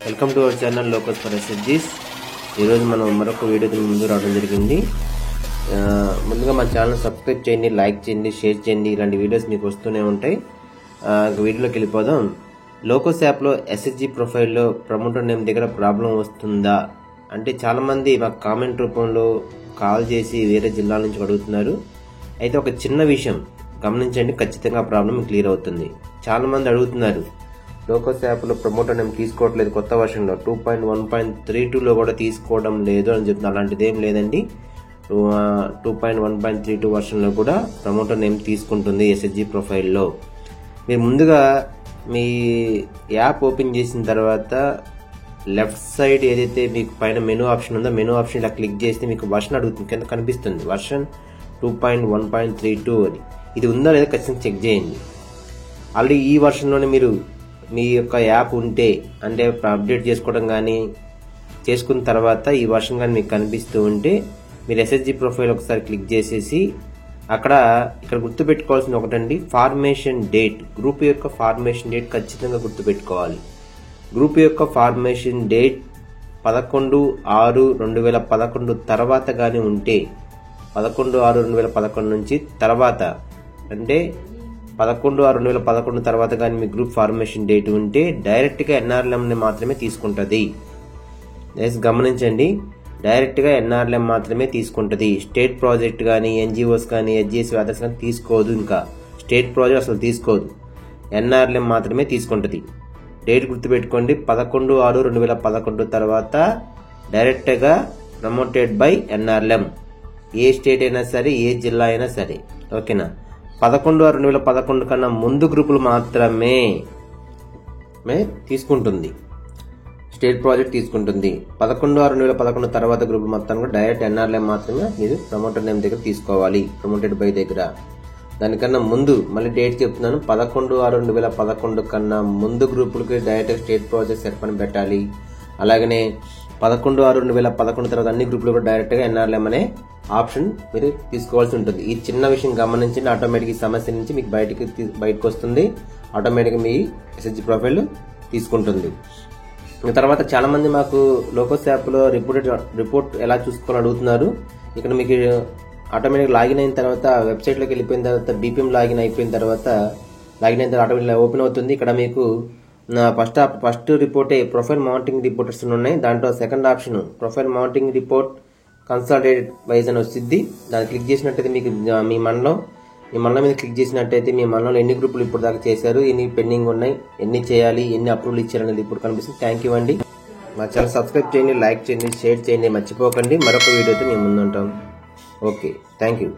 Welcome to our channel locus for ఎస్ఎస్జీస్. ఈరోజు మనం మరొక వీడియోతో ముందు రావడం జరిగింది. ముందుగా మన ఛానల్ సబ్స్క్రైబ్ చేయండి, లైక్ చేయండి, షేర్ చేయండి. ఇలాంటి వీడియోస్ మీకు వస్తూనే ఉంటాయి. వీడియోలోకి వెళ్ళిపోదాం. లోకస్ యాప్లో ఎస్ఎస్జీ ప్రొఫైల్లో ప్రమోటర్ నేమ్ దగ్గర ప్రాబ్లం వస్తుందా అంటే చాలామంది మాకు కామెంట్ రూపంలో కాల్ చేసి వేరే జిల్లాల నుంచి అడుగుతున్నారు. అయితే ఒక చిన్న విషయం గమనించండి, ఖచ్చితంగా ప్రాబ్లం క్లియర్ అవుతుంది. చాలామంది అడుగుతున్నారు, లోకస్ యాప్లో ప్రమోటర్ నేమ్ తీసుకోవట్లేదు, కొత్త వర్షన్లో 2.1.32లో కూడా తీసుకోవడం లేదు అని చెప్తున్నారు. అలాంటిది ఏం లేదండి. 2.1.32 వర్షన్లో కూడా ప్రమోటర్ నేమ్ తీసుకుంటుంది ఎస్ఎస్జీ ప్రొఫైల్లో. మీరు ముందుగా మీ యాప్ ఓపెన్ చేసిన తర్వాత లెఫ్ట్ సైడ్ ఏదైతే మీకు పైన మెనూ ఆప్షన్ ఉందో మెనూ ఆప్షన్ ఇలా క్లిక్ చేస్తే మీకు వర్షన్ అడుగుతుంది, కింద కనిపిస్తుంది వర్షన్ 2.1.32 అని. ఇది ఉందో లేదో ఖచ్చితంగా చెక్ చేయండి. ఆల్రెడీ ఈ వర్షన్లోనే మీరు మీ యొక్క యాప్ ఉంటే అంటే అప్డేట్ చేసుకోవడం కానీ చేసుకున్న తర్వాత ఈ వర్షన్ కానీ మీకు కనిపిస్తూ ఉంటే మీరు ఎస్ఎస్జీ ప్రొఫైల్ ఒకసారి క్లిక్ చేసేసి ఇక్కడ గుర్తుపెట్టుకోవాల్సింది ఒకటండి, ఫార్మేషన్ డేట్. గ్రూప్ యొక్క ఫార్మేషన్ డేట్ ఖచ్చితంగా గుర్తుపెట్టుకోవాలి. గ్రూప్ యొక్క ఫార్మేషన్ డేట్ 11/6/2011 తర్వాత కానీ ఉంటే 11/6/2011 నుంచి తర్వాత అంటే 11/6/2011 తర్వాత కానీ మీ గ్రూప్ ఫార్మేషన్ డేట్ ఉంటే డైరెక్ట్గా ఎన్ఆర్ఎల్ఎంని మాత్రమే తీసుకుంటుంది. గమనించండి, డైరెక్ట్గా ఎన్ఆర్ఎల్ఎం మాత్రమే తీసుకుంటుంది. స్టేట్ ప్రాజెక్ట్ కానీ ఎన్జిఓస్ కానీ హెచ్జిఎస్ అదర్స్ కానీ తీసుకోదు. ఇంకా స్టేట్ ప్రాజెక్ట్ అసలు తీసుకోదు, ఎన్ఆర్ఎల్ఎం మాత్రమే తీసుకుంటుంది. డేట్ గుర్తుపెట్టుకోండి, 11/6/2011 తర్వాత డైరెక్ట్గా promoted by NRLM. A state అయినా సరే, ఏ జిల్లా అయినా సరే, ఓకేనా. 11/6/2011 కన్నా ముందు గ్రూపులు మాత్రమే తీసుకుంటుంది, స్టేట్ ప్రాజెక్ట్ తీసుకుంటుంది. 11/6/2011 తర్వాత గ్రూపులు మొత్తం కూడా డైరెక్ట్ ఎన్ఆర్ఎల్ఎం మాత్రమే మీరు ప్రమోటర్ నేమ్ దగ్గర తీసుకోవాలి, ప్రమోటెడ్ బై దగ్గర. దానికన్నా ముందు మళ్ళీ డేట్ చెప్తున్నాను, 11/6/2011 కన్నా ముందు గ్రూపులకి డైరెక్ట్ స్టేట్ ప్రాజెక్ట్ సెర్పని పెట్టాలి. అలాగనే 11/6/2011 తర్వాత అన్ని గ్రూపులు కూడా డైరెక్ట్గా ఎన్ఆర్ఎల్ఎం అనే ఆప్షన్ మీరు తీసుకోవాల్సి ఉంటుంది. ఈ చిన్న విషయం గమనించండి, ఆటోమేటిక్ ఈ సమస్య నుంచి మీకు బయటకు వస్తుంది. ఆటోమేటిక్గా మీ ఎస్ఎస్జీ ప్రొఫైల్ తీసుకుంటుంది. తర్వాత చాలా మంది మాకు లోకస్ యాప్లో రిపోర్ట్ ఎలా చూసుకోవాలని అడుగుతున్నారు. ఇక్కడ మీకు ఆటోమేటిక్ లాగిన్ అయిన తర్వాత వెబ్సైట్లోకి వెళ్ళిపోయిన తర్వాత బీపీఎం లాగిన్ అయిపోయిన తర్వాత ఆటోమేటిక్ ఓపెన్ అవుతుంది. ఇక్కడ మీకు ఫస్ట్ రిపోర్టే ప్రొఫైల్ మౌంటింగ్ రిపోర్టర్స్ ఉన్నాయి. దాంట్లో second option profile mounting report consolidated wise అని వచ్చింది. దాన్ని క్లిక్ చేసినట్టయితే మీకు మీ మండలం మీద క్లిక్ చేసినట్టయితే మీ మండలంలో ఎన్ని గ్రూపులు ఇప్పుడు దాకా చేశారు, ఎన్ని పెండింగ్ ఉన్నాయి, ఎన్ని చేయాలి, ఎన్ని అప్రూవల్ ఇచ్చారు అనేది ఇప్పుడు కనిపిస్తుంది. థ్యాంక్ యూ అండి. మా ఛానల్ సబ్స్క్రైబ్ చేయండి, లైక్ చేయండి, షేర్ చేయండి, మర్చిపోకండి. మరొక వీడియోతో మేము ముందుంటాం. Okay, thank you.